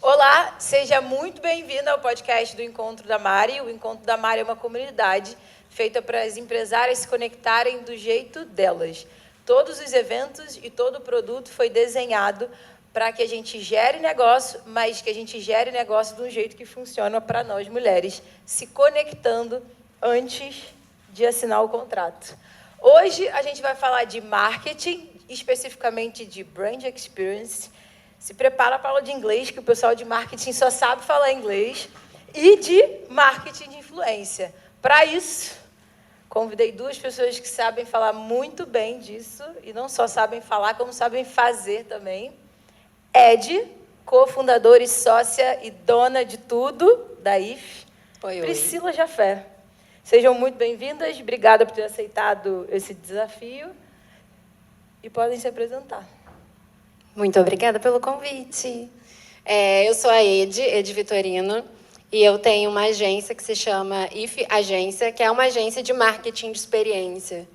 Olá, seja muito bem-vindo ao podcast do Encontro da Mari. O Encontro da Mari é uma comunidade feita para as empresárias se conectarem do jeito delas. Todos os eventos e todo o produto foi desenhado para que a gente gere negócio, mas que a gente gere negócio de um jeito que funciona para nós mulheres, se conectando antes de assinar o contrato. Hoje a gente vai falar de marketing, especificamente de brand experience. Se prepara para a aula de inglês, que o pessoal de marketing só sabe falar inglês, e de marketing de influência. Para isso, convidei duas pessoas que sabem falar muito bem disso, e não só sabem falar, como sabem fazer também. Ed, cofundadora e sócia e dona de tudo da IF. Oi. Priscila Jafé. Sejam muito bem-vindas, obrigada por ter aceitado esse desafio, e podem se apresentar. Muito obrigada pelo convite. Eu sou a Ed Vitorino, e eu tenho uma agência que se chama IF Agência, que é uma agência de marketing de experiência.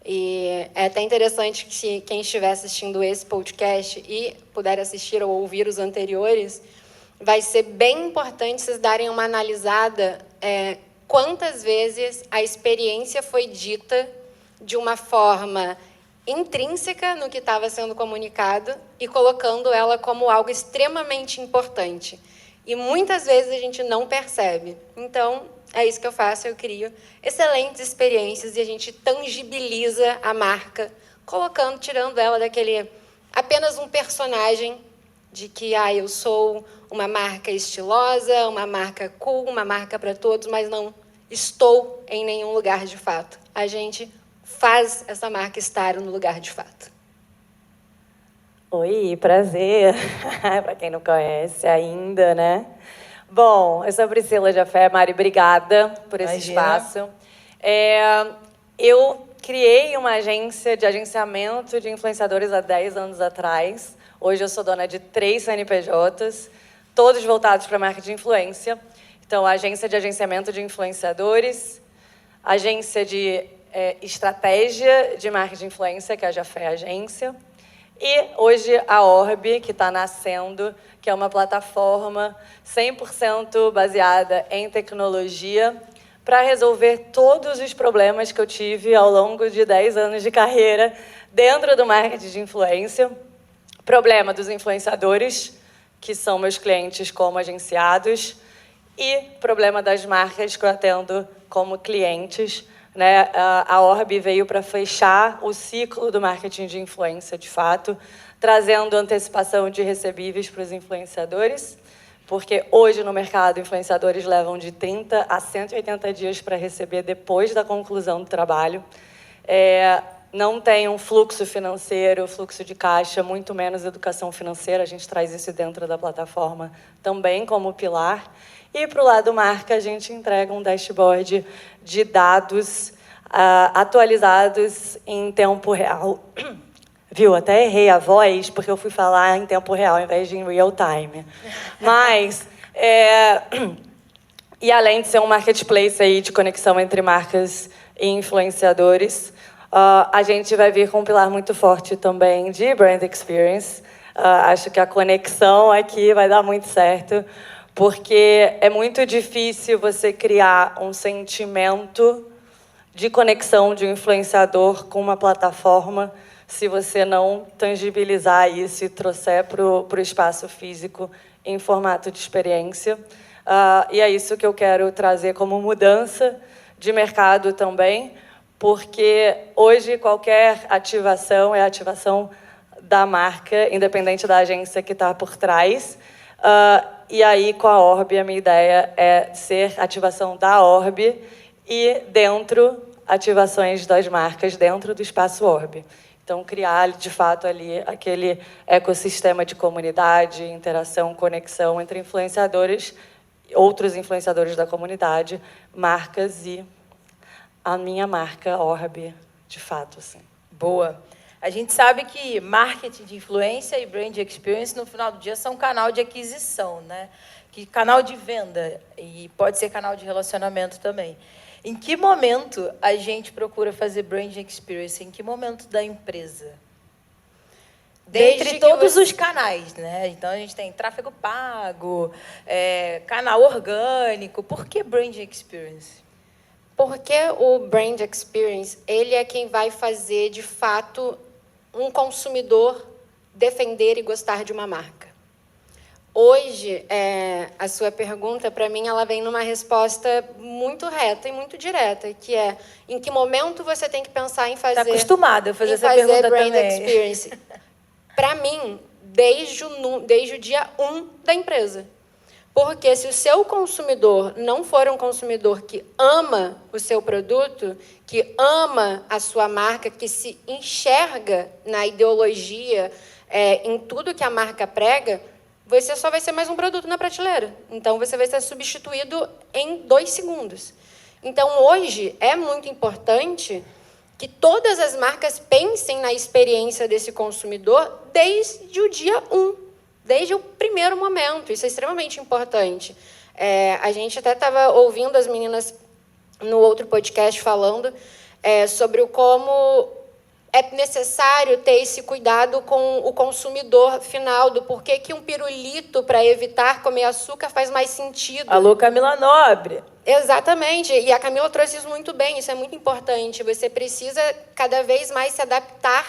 E é até interessante que quem estiver assistindo esse podcast e puder assistir ou ouvir os anteriores, vai ser bem importante vocês darem uma analisada quantas vezes a experiência foi dita de uma forma intrínseca no que estava sendo comunicado e colocando ela como algo extremamente importante. E muitas vezes a gente não percebe. Então, é isso que eu faço, eu crio excelentes experiências e a gente tangibiliza a marca, tirando ela daquele apenas um personagem de que eu sou uma marca estilosa, uma marca cool, uma marca para todos, mas não estou em nenhum lugar de fato. A gente faz essa marca estar no lugar de fato. Oi, prazer. Para quem não conhece ainda, né? Bom, eu sou a Priscila Jafé. Mari, obrigada por esse espaço. Eu criei uma agência de agenciamento de influenciadores há 10 anos atrás. Hoje eu sou dona de 3 CNPJs, todos voltados para a marca de influência. Então, a agência de agenciamento de influenciadores, agência de estratégia de marketing de influência, que é a Jafé Agência, e hoje a Orb, que está nascendo, que é uma plataforma 100% baseada em tecnologia para resolver todos os problemas que eu tive ao longo de 10 anos de carreira dentro do marketing de influência. Problema dos influenciadores, que são meus clientes como agenciados, e problema das marcas que eu atendo como clientes. Né? A Orb veio para fechar o ciclo do marketing de influência, de fato, trazendo antecipação de recebíveis para os influenciadores, porque hoje no mercado influenciadores levam de 30 a 180 dias para receber depois da conclusão do trabalho. Não tem um fluxo financeiro, fluxo de caixa, muito menos educação financeira. A gente traz isso dentro da plataforma também como pilar. E para o lado marca, a gente entrega um dashboard de dados atualizados em tempo real. Viu? Até errei a voz, porque eu fui falar em tempo real, ao invés de em real time. Mas, e além de ser um marketplace aí de conexão entre marcas e influenciadores, a gente vai vir com um pilar muito forte também de brand experience. Acho que a conexão aqui vai dar muito certo, porque é muito difícil você criar um sentimento de conexão de um influenciador com uma plataforma se você não tangibilizar isso e trouxer para o espaço físico em formato de experiência. E é isso que eu quero trazer como mudança de mercado também, porque hoje qualquer ativação é ativação da marca, independente da agência que está por trás. E aí, com a Orb, a minha ideia é ser ativação da Orb e dentro, ativações das marcas dentro do espaço Orb. Então, criar, de fato, ali aquele ecossistema de comunidade, interação, conexão entre influenciadores, outros influenciadores da comunidade, marcas e a minha marca Orb, de fato, assim. Boa. A gente sabe que marketing de influência e brand experience, no final do dia, são canal de aquisição, né? Que canal de venda, e pode ser canal de relacionamento também. Em que momento a gente procura fazer brand experience? Em que momento da empresa? Dentre todos os canais, né? Então, a gente tem tráfego pago, canal orgânico. Por que Brand Experience? Porque o Brand Experience, ele é quem vai fazer, de fato, um consumidor defender e gostar de uma marca. Hoje, a sua pergunta, para mim, ela vem numa resposta muito reta e muito direta, que é: em que momento você tem que pensar em fazer... Está acostumada a fazer essa pergunta Brand também. Experience? Para mim, desde o dia 1 da empresa. Porque se o seu consumidor não for um consumidor que ama o seu produto, que ama a sua marca, que se enxerga na ideologia, em tudo que a marca prega, você só vai ser mais um produto na prateleira. Então, você vai ser substituído em 2 segundos. Então, hoje, é muito importante que todas as marcas pensem na experiência desse consumidor desde o dia 1, desde o primeiro momento. Isso é extremamente importante. A gente até estava ouvindo as meninas no outro podcast falando sobre como é necessário ter esse cuidado com o consumidor final, do porquê que um pirulito, para evitar comer açúcar, faz mais sentido. Alô, Camila Nobre. Exatamente, e a Camila trouxe isso muito bem, isso é muito importante. Você precisa cada vez mais se adaptar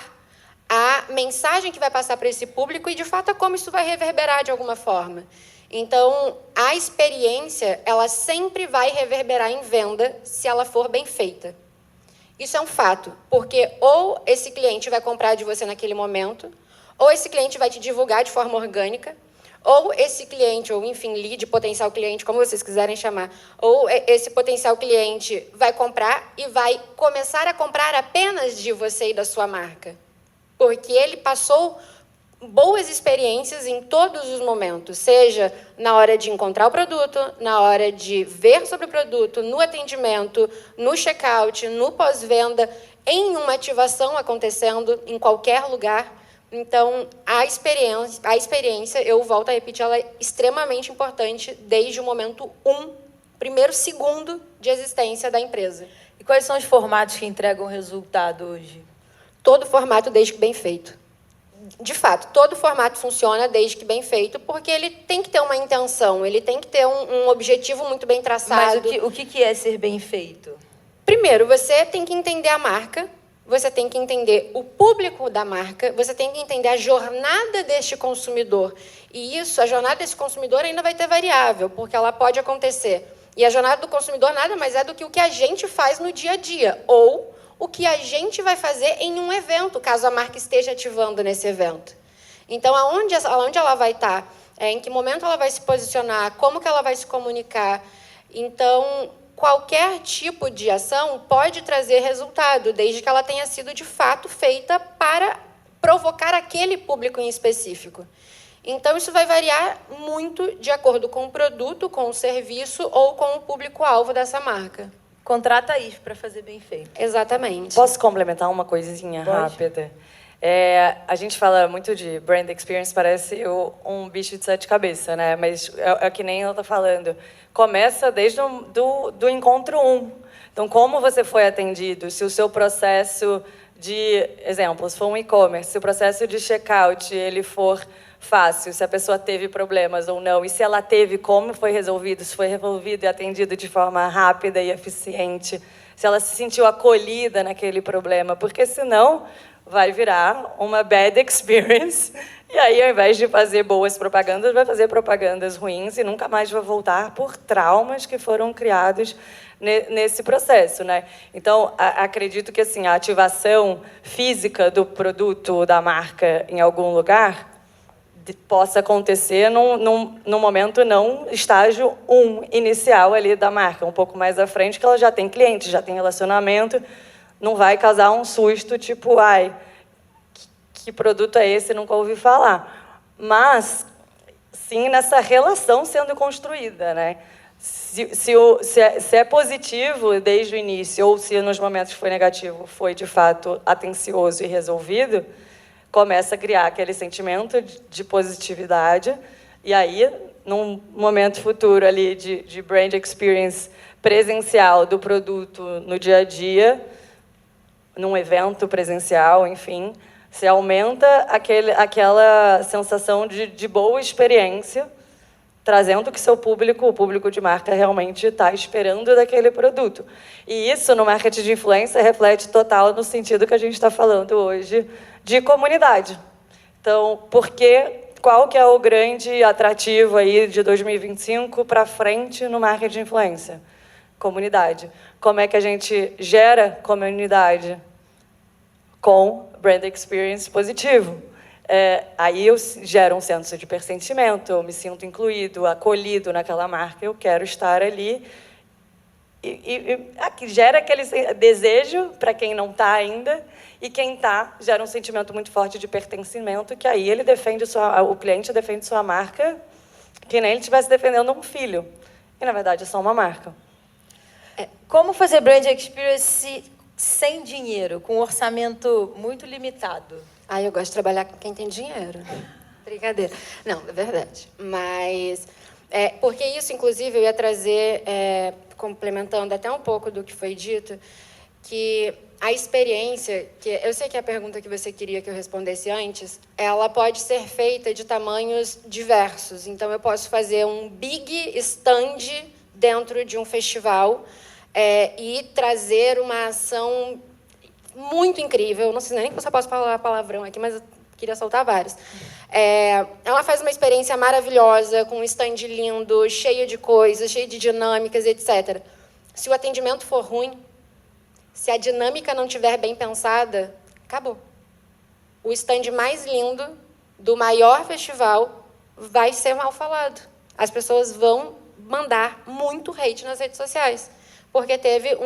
à mensagem que vai passar para esse público e, de fato, a como isso vai reverberar de alguma forma. Então, a experiência, ela sempre vai reverberar em venda se ela for bem feita. Isso é um fato, porque ou esse cliente vai comprar de você naquele momento, ou esse cliente vai te divulgar de forma orgânica, ou esse cliente, ou enfim, lead, potencial cliente, como vocês quiserem chamar, ou esse potencial cliente vai comprar e vai começar a comprar apenas de você e da sua marca. Porque ele passou boas experiências em todos os momentos, seja na hora de encontrar o produto, na hora de ver sobre o produto, no atendimento, no checkout, no pós-venda, em uma ativação acontecendo em qualquer lugar. Então, a experiência, eu volto a repetir, ela é extremamente importante desde o momento 1, primeiro segundo de existência da empresa. E quais são os formatos que entregam resultado hoje? Todo formato, desde que bem feito. De fato, todo formato funciona desde que bem feito, porque ele tem que ter uma intenção, ele tem que ter um objetivo muito bem traçado. Mas o que é ser bem feito? Primeiro, você tem que entender a marca, você tem que entender o público da marca, você tem que entender a jornada deste consumidor. E isso, a jornada desse consumidor ainda vai ter variável, porque ela pode acontecer. E a jornada do consumidor nada mais é do que o que a gente faz no dia a dia, ou o que a gente vai fazer em um evento, caso a marca esteja ativando nesse evento. Então, aonde ela vai estar, em que momento ela vai se posicionar, como que ela vai se comunicar. Então, qualquer tipo de ação pode trazer resultado, desde que ela tenha sido, de fato, feita para provocar aquele público em específico. Então, isso vai variar muito de acordo com o produto, com o serviço ou com o público-alvo dessa marca. Contrata isso para fazer bem feito. Exatamente. Posso complementar uma coisinha rápida? A gente fala muito de brand experience, parece um bicho de 7 cabeças, né? Mas é que nem ela está falando. Começa desde do encontro 1. Então, como você foi atendido, se o seu processo de, exemplo, se for um e-commerce, se o processo de checkout ele for fácil, se a pessoa teve problemas ou não, e se ela teve, como foi resolvido, se foi resolvido e atendido de forma rápida e eficiente, se ela se sentiu acolhida naquele problema, porque senão vai virar uma bad experience, e aí, ao invés de fazer boas propagandas, vai fazer propagandas ruins e nunca mais vai voltar por traumas que foram criados nesse processo, né? Então, acredito que assim, a ativação física do produto, da marca, em algum lugar, possa acontecer num momento não estágio 1 inicial ali da marca, um pouco mais à frente, que ela já tem cliente, já tem relacionamento, não vai causar um susto tipo, ai, que produto é esse? Nunca ouvi falar. Mas, sim, nessa relação sendo construída, né? Se é positivo desde o início, ou se nos momentos que foi negativo foi, de fato, atencioso e resolvido, começa a criar aquele sentimento de positividade, e aí, num momento futuro ali de brand experience presencial do produto no dia a dia, num evento presencial, enfim, Você aumenta aquela sensação de boa experiência, trazendo o que o público de marca realmente está esperando daquele produto. E isso, no marketing de influência, reflete total no sentido que a gente está falando hoje de comunidade. Então, qual que é o grande atrativo aí de 2025 para frente no marketing de influência? Comunidade. Como é que a gente gera comunidade? Com brand experience positivo. Aí eu gero um senso de pertencimento, eu me sinto incluído, acolhido naquela marca, eu quero estar ali. E gera aquele desejo para quem não está ainda, e quem está gera um sentimento muito forte de pertencimento, que aí ele defende o cliente defende sua marca que nem ele estivesse defendendo um filho. E, na verdade, é só uma marca. Como fazer brand experience sem dinheiro, com um orçamento muito limitado? Eu gosto de trabalhar com quem tem dinheiro. Brincadeira. Não, é verdade. Mas, porque isso, inclusive, eu ia trazer, complementando até um pouco do que foi dito, que a experiência, que eu sei que a pergunta que você queria que eu respondesse antes, ela pode ser feita de tamanhos diversos. Então, eu posso fazer um big stand dentro de um festival e trazer uma ação muito incrível. Não sei nem se eu posso falar palavrão aqui, mas eu queria soltar vários. Ela faz uma experiência maravilhosa, com um stand lindo, cheio de coisas, cheio de dinâmicas, etc. Se o atendimento for ruim, se a dinâmica não estiver bem pensada, acabou. O stand mais lindo do maior festival vai ser mal falado. As pessoas vão mandar muito hate nas redes sociais, porque teve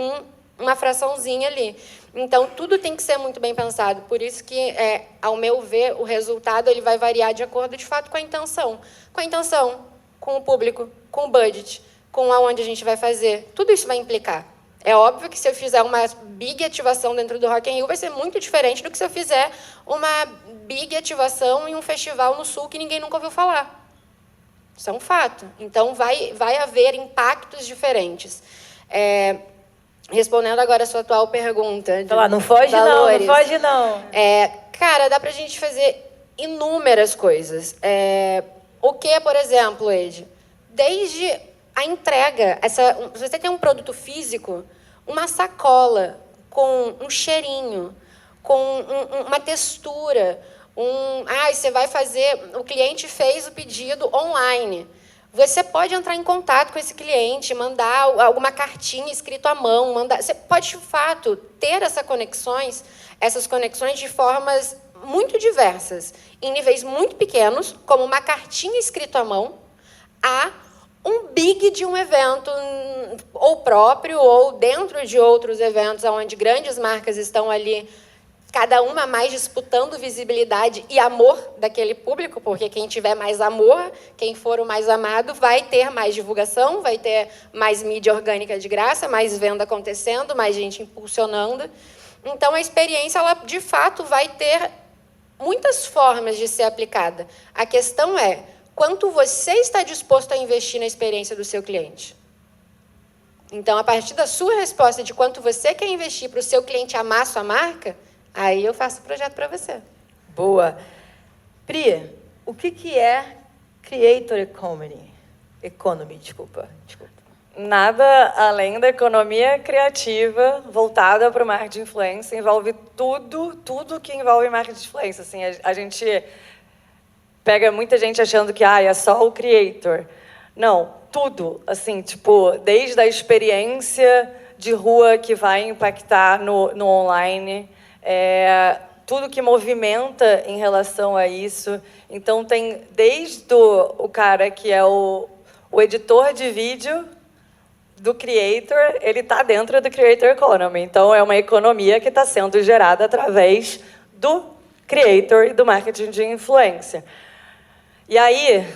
uma fraçãozinha ali. Então, tudo tem que ser muito bem pensado. Por isso que, ao meu ver, o resultado ele vai variar de acordo, de fato, com a intenção. Com a intenção, com o público, com o budget, com aonde a gente vai fazer. Tudo isso vai implicar. É óbvio que se eu fizer uma big ativação dentro do Rock in Rio, vai ser muito diferente do que se eu fizer uma big ativação em um festival no Sul que ninguém nunca ouviu falar. Isso é um fato. Então, vai haver impactos diferentes. Respondendo agora a sua atual pergunta. Não foge valores, não foge não. Cara, dá pra gente fazer inúmeras coisas. O que, por exemplo, Ed? Desde a entrega. Se você tem um produto físico, uma sacola com um cheirinho, com uma textura, você vai fazer... O cliente fez o pedido online. Você pode entrar em contato com esse cliente, mandar alguma cartinha escrita à mão, você pode, de fato, ter essas conexões de formas muito diversas, em níveis muito pequenos, como uma cartinha escrita à mão, a um big de um evento, ou próprio, ou dentro de outros eventos, onde grandes marcas estão ali, cada uma mais disputando visibilidade e amor daquele público, porque quem tiver mais amor, quem for o mais amado, vai ter mais divulgação, vai ter mais mídia orgânica de graça, mais venda acontecendo, mais gente impulsionando. Então, a experiência, ela, de fato, vai ter muitas formas de ser aplicada. A questão é, quanto você está disposto a investir na experiência do seu cliente? Então, a partir da sua resposta de quanto você quer investir para o seu cliente amar a sua marca, aí eu faço o projeto para você. Boa. Pri, o que é Creator Economy? Desculpa. Nada além da economia criativa voltada para o marketing de influência, envolve tudo que envolve marketing de influência. Assim, a gente pega muita gente achando que é só o creator. Não, tudo, assim, desde a experiência de rua que vai impactar no online, tudo que movimenta em relação a isso. Então, tem desde o cara que é o editor de vídeo do creator, ele está dentro do Creator Economy. Então, é uma economia que está sendo gerada através do creator e do marketing de influência. E aí,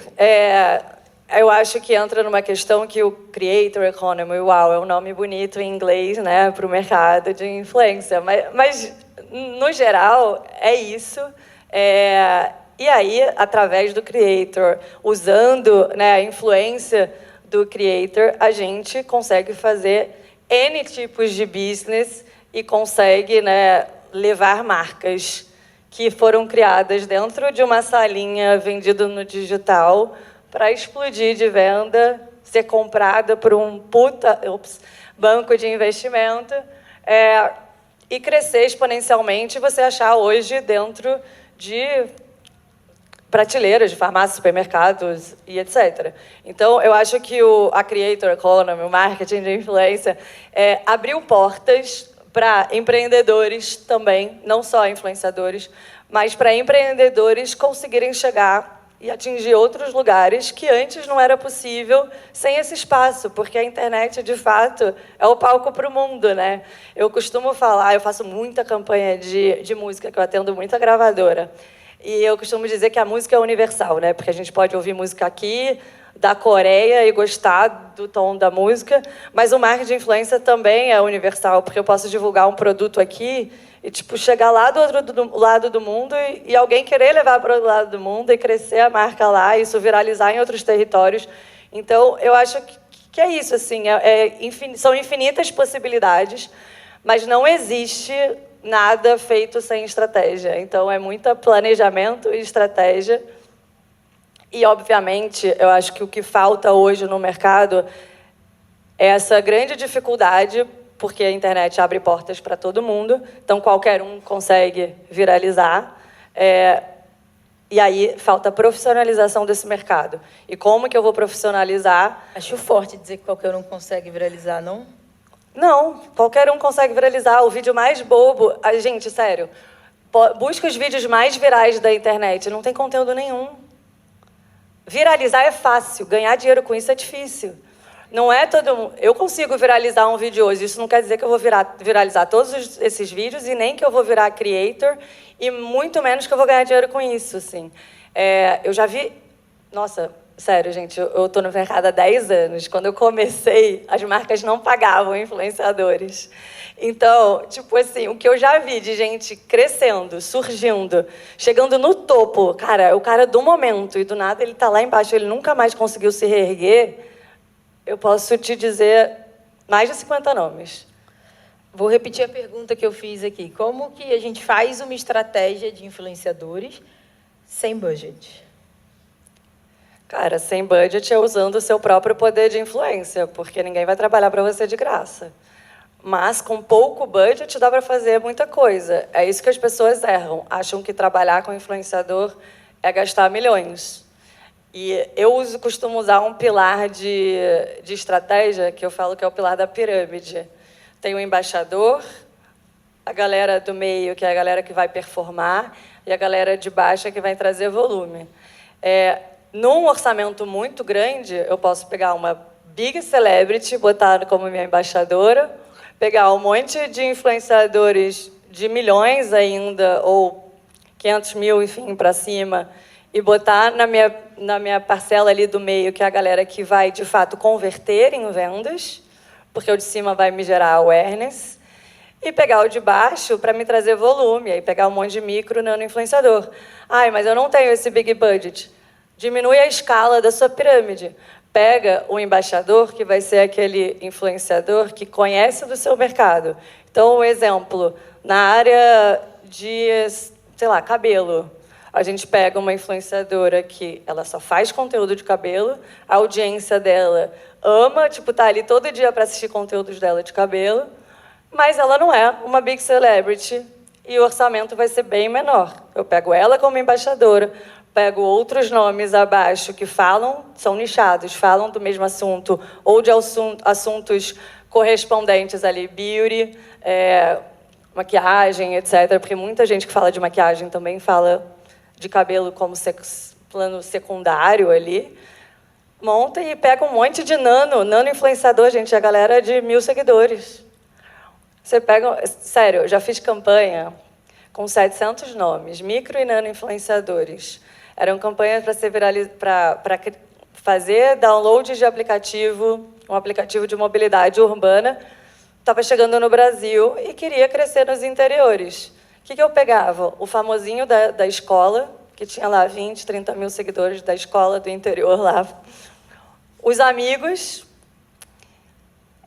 eu acho que entra numa questão que o Creator Economy, é um nome bonito em inglês, né, para o mercado de influência, mas no geral, é isso. E aí, através do creator, usando, né, a influência do creator, a gente consegue fazer N tipos de business e consegue, né, levar marcas que foram criadas dentro de uma salinha vendida no digital para explodir de venda, ser comprada por um banco de investimento e crescer exponencialmente, você achar hoje dentro de prateleiras de farmácias, supermercados e etc. Então, eu acho que a Creator Economy, o marketing de influência, abriu portas para empreendedores também, não só influenciadores, mas para empreendedores conseguirem chegar e atingir outros lugares que antes não era possível sem esse espaço, porque a internet, de fato, é o palco para o mundo, né? Eu costumo falar, eu faço muita campanha de música, que eu atendo muita gravadora, e eu costumo dizer que a música é universal, né? Porque a gente pode ouvir música aqui, da Coreia, e gostar do tom da música, mas o marketing de influência também é universal, porque eu posso divulgar um produto aqui e chegar lá do outro lado do mundo e alguém querer levar para o outro lado do mundo e crescer a marca lá, e isso viralizar em outros territórios. Então, eu acho que é isso, assim, são infinitas possibilidades, mas não existe nada feito sem estratégia. Então, é muito planejamento e estratégia. E, obviamente, eu acho que o que falta hoje no mercado é essa grande dificuldade, porque a internet abre portas para todo mundo, então qualquer um consegue viralizar. E aí falta profissionalização desse mercado. E como que eu vou profissionalizar? Acho forte dizer que qualquer um consegue viralizar, não? Não, qualquer um consegue viralizar. O vídeo mais bobo... Gente, sério, busca os vídeos mais virais da internet, não tem conteúdo nenhum. Viralizar é fácil, ganhar dinheiro com isso é difícil. Não é todo mundo... Eu consigo viralizar um vídeo hoje, isso não quer dizer que eu vou viralizar todos esses vídeos e nem que eu vou virar creator e muito menos que eu vou ganhar dinheiro com isso, assim. Eu já vi... Nossa, sério, gente, eu estou no mercado há 10 anos. Quando eu comecei, as marcas não pagavam influenciadores. Então, assim, o que eu já vi de gente crescendo, surgindo, chegando no topo, cara, é o cara do momento, e do nada ele está lá embaixo, ele nunca mais conseguiu se reerguer, eu posso te dizer mais de 50 nomes. Vou repetir a pergunta que eu fiz aqui. Como que a gente faz uma estratégia de influenciadores sem budget? Cara, sem budget é usando o seu próprio poder de influência, porque ninguém vai trabalhar para você de graça. Mas, com pouco budget, dá para fazer muita coisa. É isso que as pessoas erram. Acham que trabalhar com influenciador é gastar milhões. E eu costumo usar um pilar de estratégia, que eu falo que é o pilar da pirâmide. Tem o embaixador, a galera do meio, que é a galera que vai performar, e a galera de baixo, que vai trazer volume. Num orçamento muito grande, eu posso pegar uma big celebrity, botar como minha embaixadora, pegar um monte de influenciadores de milhões ainda, ou 500 mil, enfim, para cima, e botar na minha parcela ali do meio, que é a galera que vai, de fato, converter em vendas, porque o de cima vai me gerar awareness, e pegar o de baixo para me trazer volume, aí pegar um monte de micro, nano influenciador. Ai, mas eu não tenho esse big budget. Diminui a escala da sua pirâmide. Pega o embaixador, que vai ser aquele influenciador que conhece do seu mercado. Então, um exemplo, na área de, sei lá, cabelo. A gente pega uma influenciadora que ela só faz conteúdo de cabelo, a audiência dela ama, tá ali todo dia para assistir conteúdos dela de cabelo, mas ela não é uma big celebrity e o orçamento vai ser bem menor. Eu pego ela como embaixadora, pego outros nomes abaixo que são nichados, falam do mesmo assunto, ou de assuntos correspondentes ali, beauty, maquiagem, etc. Porque muita gente que fala de maquiagem também fala de cabelo como plano secundário ali. Monta e pega um monte de nano influenciador, gente, a galera de 1000 seguidores. Você pega... Sério, eu já fiz campanha com 700 nomes, micro e nano influenciadores. Eram campanhas para fazer download de aplicativo, um aplicativo de mobilidade urbana. Estava chegando no Brasil e queria crescer nos interiores. O que eu pegava? O famosinho da escola, que tinha lá 20, 30 mil seguidores da escola do interior lá. Os amigos.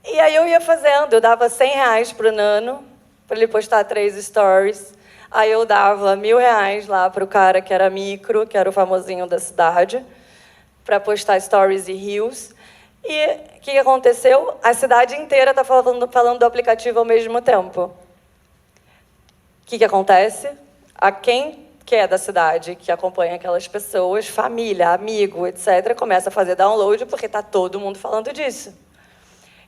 E aí eu ia fazendo. Eu dava R$100 para o Nano, para ele postar 3 stories. Aí eu dava R$1.000 lá pro cara que era micro, que era o famosinho da cidade, para postar stories e reels. E o que aconteceu? A cidade inteira está falando do aplicativo ao mesmo tempo. O que acontece? A quem que é da cidade, que acompanha aquelas pessoas, família, amigo, etc., começa a fazer download porque está todo mundo falando disso.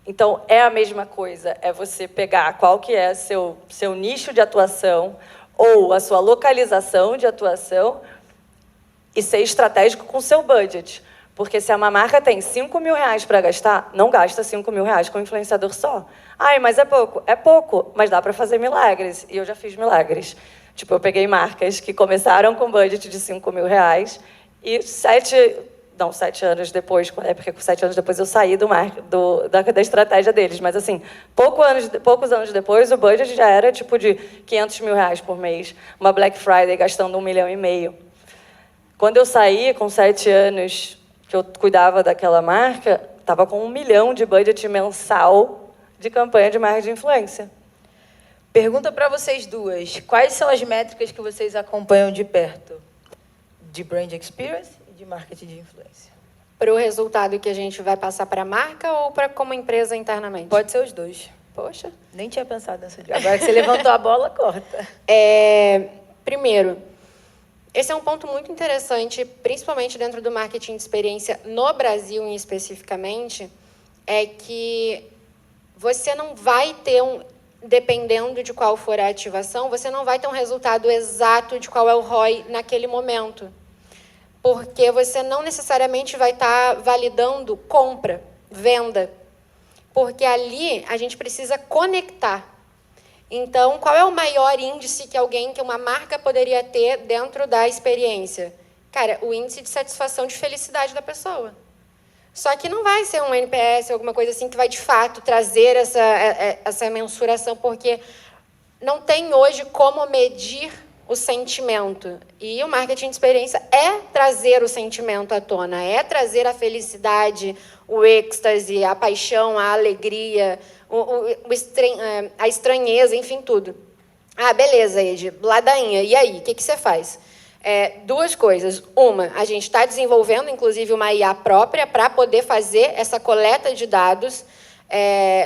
Então, é a mesma coisa, é você pegar qual que é seu nicho de atuação ou a sua localização de atuação e ser estratégico com o seu budget. Porque se uma marca tem R$5.000 para gastar, não gasta R$5.000 com um influenciador só. Ai, mas é pouco. É pouco, mas dá para fazer milagres. E eu já fiz milagres. Tipo, eu peguei marcas que começaram com budget de R$5.000 e 7 anos depois, porque 7 anos depois eu saí da estratégia deles, mas assim, poucos anos depois o budget já era tipo de R$500.000 por mês, uma Black Friday gastando R$1,5 milhão. Quando eu saí com 7 anos que eu cuidava daquela marca, estava com R$1 milhão de budget mensal de campanha de marketing de influência. Pergunta para vocês duas, quais são as métricas que vocês acompanham de perto? De brand experience e de marketing de influência. Para o resultado que a gente vai passar para a marca ou para como empresa internamente? Pode ser os dois. Poxa. Nem tinha pensado nessa dica. Agora que você levantou a bola, corta. Primeiro, esse é um ponto muito interessante, principalmente dentro do marketing de experiência no Brasil, especificamente, é que você não vai ter dependendo de qual for a ativação, você não vai ter um resultado exato de qual é o ROI naquele momento. Porque você não necessariamente vai estar validando compra, venda. Porque ali a gente precisa conectar. Então, qual é o maior índice que uma marca poderia ter dentro da experiência? Cara, o índice de satisfação de felicidade da pessoa. Só que não vai ser um NPS, alguma coisa assim, que vai, de fato, trazer essa mensuração, porque não tem hoje como medir o sentimento. E o marketing de experiência é trazer o sentimento à tona, é trazer a felicidade, o êxtase, a paixão, a alegria, a estranheza, enfim, tudo. Ah, beleza, Ed, ladainha, e aí, o que você faz? Duas coisas. Uma, a gente está desenvolvendo, inclusive, uma IA própria para poder fazer essa coleta de dados,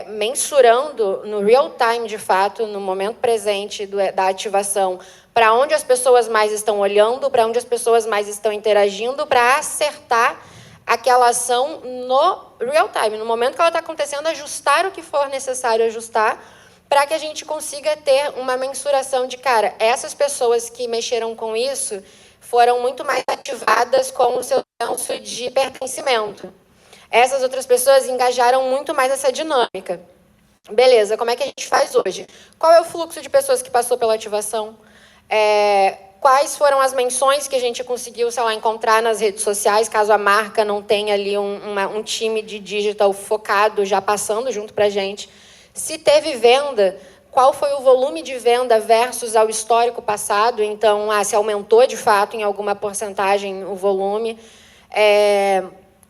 mensurando no real time, de fato, no momento presente da ativação, para onde as pessoas mais estão olhando, para onde as pessoas mais estão interagindo, para acertar aquela ação no real time, no momento que ela está acontecendo, ajustar o que for necessário ajustar, para que a gente consiga ter uma mensuração de, cara, essas pessoas que mexeram com isso foram muito mais ativadas com o seu senso de pertencimento. Essas outras pessoas engajaram muito mais essa dinâmica. Beleza, como é que a gente faz hoje? Qual é o fluxo de pessoas que passou pela ativação? Quais foram as menções que a gente conseguiu, sei lá, encontrar nas redes sociais, caso a marca não tenha ali um time de digital focado já passando junto para a gente? Se teve venda, qual foi o volume de venda versus ao histórico passado? Então, se aumentou de fato em alguma porcentagem o volume?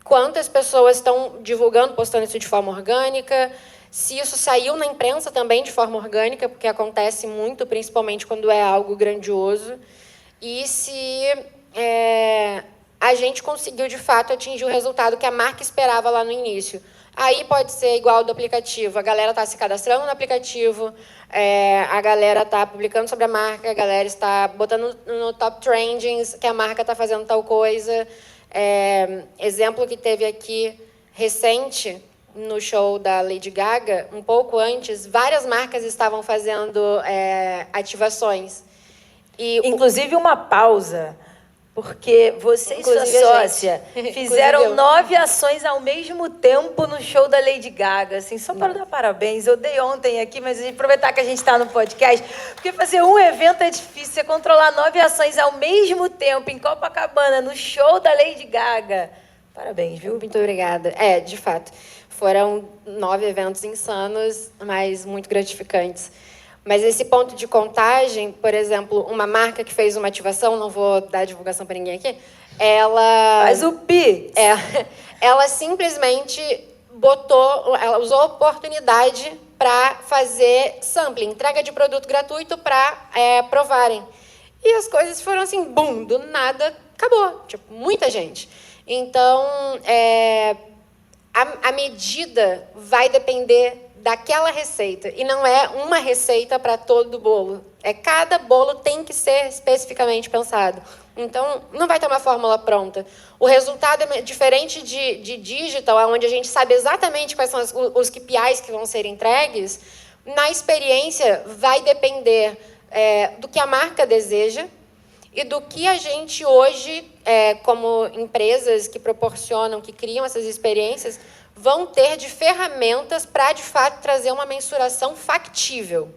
Quantas pessoas estão divulgando, postando isso de forma orgânica? Se isso saiu na imprensa também de forma orgânica, porque acontece muito, principalmente quando é algo grandioso. E se a gente conseguiu, de fato, atingir o resultado que a marca esperava lá no início. Aí pode ser igual ao do aplicativo. A galera está se cadastrando no aplicativo, a galera está publicando sobre a marca, a galera está botando no top trendings que a marca está fazendo tal coisa. Exemplo que teve aqui recente, no show da Lady Gaga, um pouco antes, várias marcas estavam fazendo ativações. Inclusive uma pausa, porque você e sua sócia fizeram 9 ações ao mesmo tempo no show da Lady Gaga. Assim, só para dar parabéns. Eu dei ontem aqui, mas aproveitar que a gente está no podcast, porque fazer um evento é difícil. Você controlar 9 ações ao mesmo tempo em Copacabana, no show da Lady Gaga. Parabéns, viu? Muito obrigada. De fato. Foram 9 eventos insanos, mas muito gratificantes. Mas esse ponto de contagem, por exemplo, uma marca que fez uma ativação, não vou dar divulgação para ninguém aqui, ela... Faz o pi! Ela simplesmente ela usou a oportunidade para fazer sampling, entrega de produto gratuito para provarem. E as coisas foram assim, bum, do nada, acabou. Tipo, muita gente. Então, a medida vai depender daquela receita. E não é uma receita para todo bolo. Cada bolo tem que ser especificamente pensado. Então, não vai ter uma fórmula pronta. O resultado é diferente de digital, onde a gente sabe exatamente quais são os KPIs que vão ser entregues. Na experiência, vai depender do que a marca deseja e do que a gente hoje, como empresas que proporcionam, que criam essas experiências, vão ter de ferramentas para, de fato, trazer uma mensuração factível.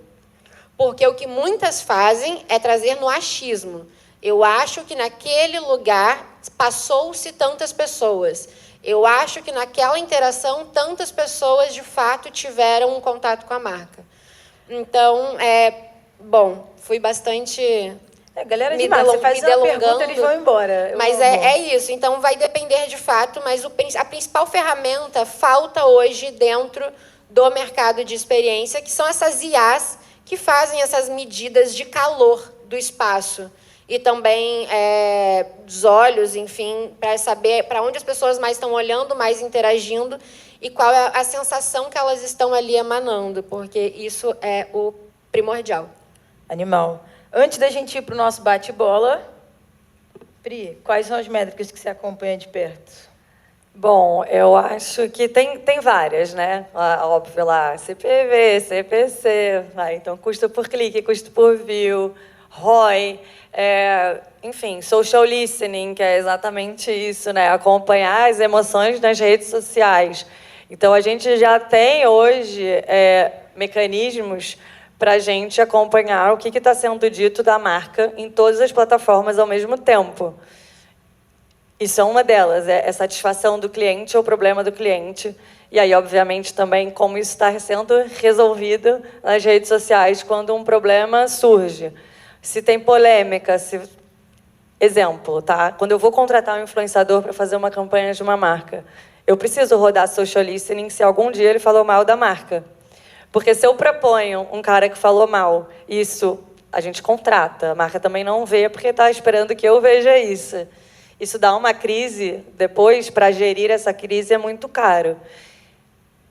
Porque o que muitas fazem é trazer no achismo. Eu acho que naquele lugar passou-se tantas pessoas. Eu acho que naquela interação tantas pessoas, de fato, tiveram um contato com a marca. Então, fui bastante... galera de marca, você faz uma pergunta, eles vão embora. Mas é isso. Então, vai depender de fato, mas a principal ferramenta falta hoje dentro do mercado de experiência, que são essas IAs que fazem essas medidas de calor do espaço. E também dos olhos, enfim, para saber para onde as pessoas mais estão olhando, mais interagindo, e qual é a sensação que elas estão ali emanando, porque isso é o primordial. Animal. Antes da gente ir para o nosso bate-bola, Pri, quais são as métricas que você acompanha de perto? Bom, eu acho que tem várias, né? Óbvio lá, CPV, CPC, então custo por clique, custo por view, ROI, enfim, social listening, que é exatamente isso, né? Acompanhar as emoções nas redes sociais. Então, a gente já tem hoje mecanismos para a gente acompanhar o que está sendo dito da marca em todas as plataformas ao mesmo tempo. Isso é uma delas, é satisfação do cliente ou problema do cliente. E aí, obviamente, também como isso está sendo resolvido nas redes sociais quando um problema surge. Se tem polêmica, exemplo, tá? Quando eu vou contratar um influenciador para fazer uma campanha de uma marca, eu preciso rodar social listening se algum dia ele falou mal da marca. Porque se eu proponho um cara que falou mal, isso a gente contrata, a marca também não vê porque está esperando que eu veja isso. Isso dá uma crise, depois, para gerir essa crise é muito caro.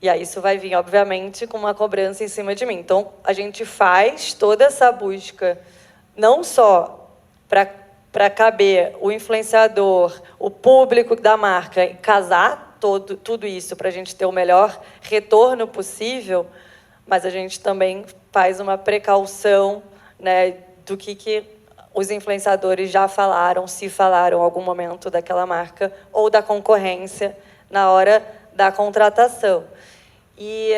E aí isso vai vir, obviamente, com uma cobrança em cima de mim. Então, a gente faz toda essa busca, não só para caber o influenciador, o público da marca, casar tudo isso para a gente ter o melhor retorno possível, mas a gente também faz uma precaução, né, do que os influenciadores já falaram, se falaram em algum momento daquela marca ou da concorrência na hora da contratação. E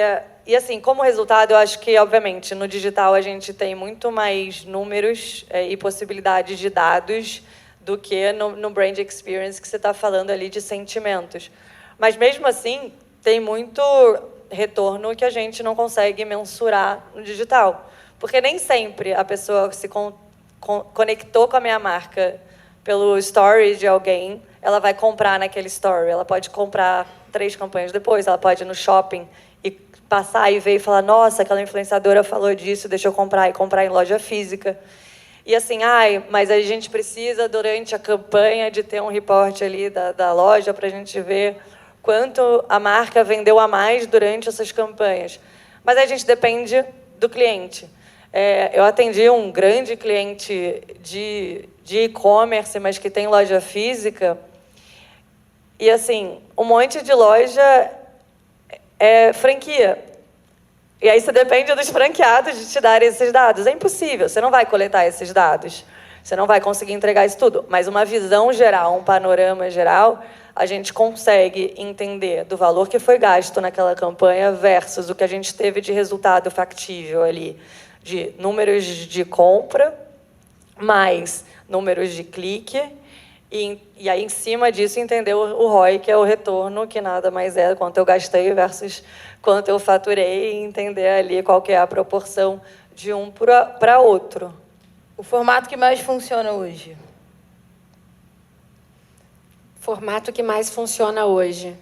assim, como resultado, eu acho que, obviamente, no digital a gente tem muito mais números e possibilidades de dados do que no brand experience que você está falando ali de sentimentos. Mas, mesmo assim, tem muito retorno que a gente não consegue mensurar no digital. Porque nem sempre a pessoa se conectou com a minha marca pelo story de alguém, ela vai comprar naquele story. Ela pode comprar 3 campanhas depois, ela pode ir no shopping e passar e ver e falar, nossa, aquela influenciadora falou disso, deixa eu comprar, e comprar em loja física. E assim, mas a gente precisa, durante a campanha, de ter um report ali da loja para a gente ver quanto a marca vendeu a mais durante essas campanhas. Mas a gente depende do cliente. Eu atendi um grande cliente de e-commerce, mas que tem loja física, e assim, um monte de loja é franquia. E aí você depende dos franqueados de te darem esses dados. É impossível, você não vai coletar esses dados. Você não vai conseguir entregar isso tudo. Mas uma visão geral, um panorama geral, a gente consegue entender do valor que foi gasto naquela campanha versus o que a gente teve de resultado factível ali, de números de compra, mais números de clique, e aí, em cima disso, entender o ROI, que é o retorno, que nada mais é quanto eu gastei versus quanto eu faturei, e entender ali qual que é a proporção de um para outro. O formato que mais funciona hoje? Formato que mais funciona hoje.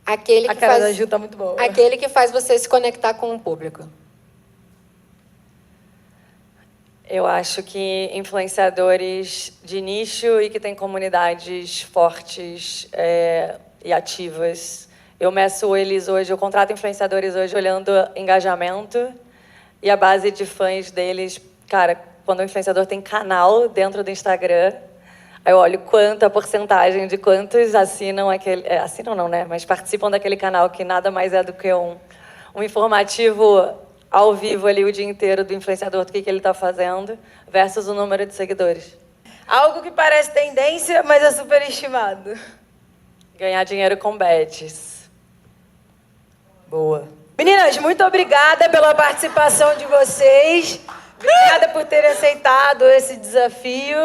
Aquele A que cara faz, da Ju tá muito boa. aquele que faz você se conectar com o público. Eu acho que influenciadores de nicho e que têm comunidades fortes e ativas. Eu meço eles hoje, eu contrato influenciadores hoje olhando engajamento e a base de fãs deles. Cara, quando o influenciador tem canal dentro do Instagram, aí eu olho quanta porcentagem de quantos assinam aquele... assinam não, né? Mas participam daquele canal que nada mais é do que um informativo ao vivo ali o dia inteiro do influenciador, do que ele está fazendo, versus o número de seguidores. Algo que parece tendência, mas é superestimado. Ganhar dinheiro com bets. Boa. Meninas, muito obrigada pela participação de vocês. Obrigada por terem aceitado esse desafio.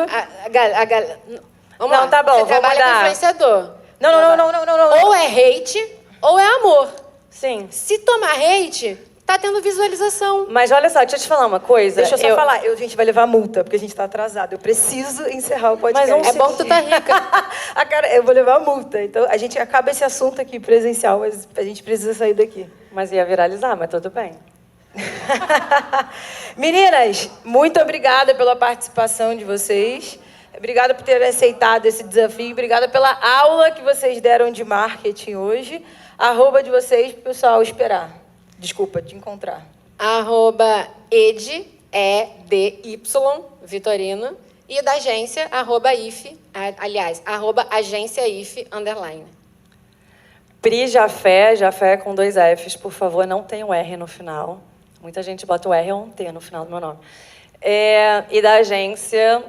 Vamos Não, lá. tá bom, Você vou trabalha com mudar. influenciador. Não. Ou é hate, ou é amor. Sim. Se tomar hate, tá tendo visualização. Mas olha só, deixa eu te falar uma coisa. Deixa eu só falar, a gente vai levar multa, porque a gente tá atrasado. Eu preciso encerrar o podcast. Mas É bom que tu tá rica. Eu vou levar multa. Então, a gente acaba esse assunto aqui presencial, mas a gente precisa sair daqui. Mas ia viralizar, mas tudo bem. Meninas, muito obrigada pela participação de vocês. Obrigada por terem aceitado esse desafio. Obrigada pela aula que vocês deram de marketing hoje. @ de vocês para o pessoal esperar. Desculpa, te encontrar. @edy, EDY, Vitorino. E da agência, @if, aliás, @agência_if_. Pri Jafé com 2 Fs, por favor, não tem o R no final. Muita gente bota o R ou um T no final do meu nome. E da agência,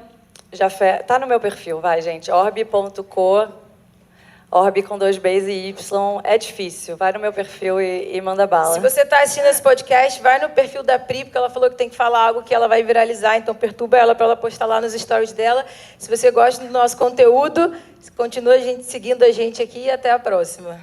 Jafé, tá no meu perfil, vai, gente, orb.co, orb com 2 Bs e Y, é difícil, vai no meu perfil e manda bala. Se você está assistindo esse podcast, vai no perfil da Pri, porque ela falou que tem que falar algo que ela vai viralizar, então perturba ela para ela postar lá nos stories dela. Se você gosta do nosso conteúdo, continua seguindo a gente aqui e até a próxima.